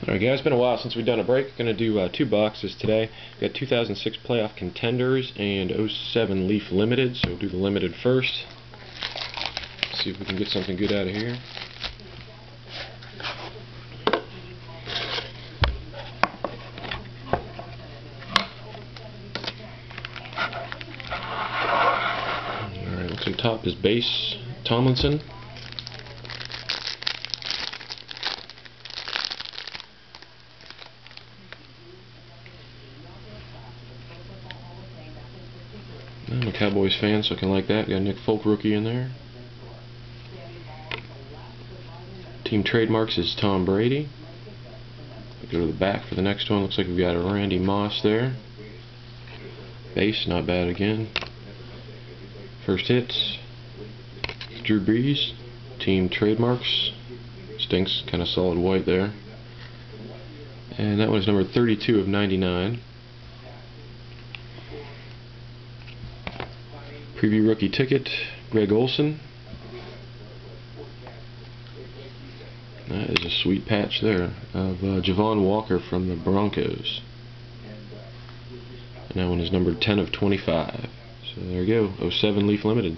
Alright guys, it's been a while since we've done a break. Going to do 2 boxes today. Got 2006 Playoff Contenders and '07 Leaf Limited, so we'll do the Limited first. See if we can get something good out of here. Alright, what's on top is base Tomlinson. I'm a Cowboys fan, so I can like that. Got a Nick Folk rookie in there. Team trademarks is Tom Brady. Go to the back for the next one. Looks like we've got a Randy Moss there. Base, not bad again. First hits, Drew Brees. Team trademarks. Stinks, kind of solid white there. And that one's number 32 of 99. Preview rookie ticket, Greg Olsen. That is a sweet patch there of Javon Walker from the Broncos. And that one is numbered 10 of 25. So there you go, '07 Leaf Limited.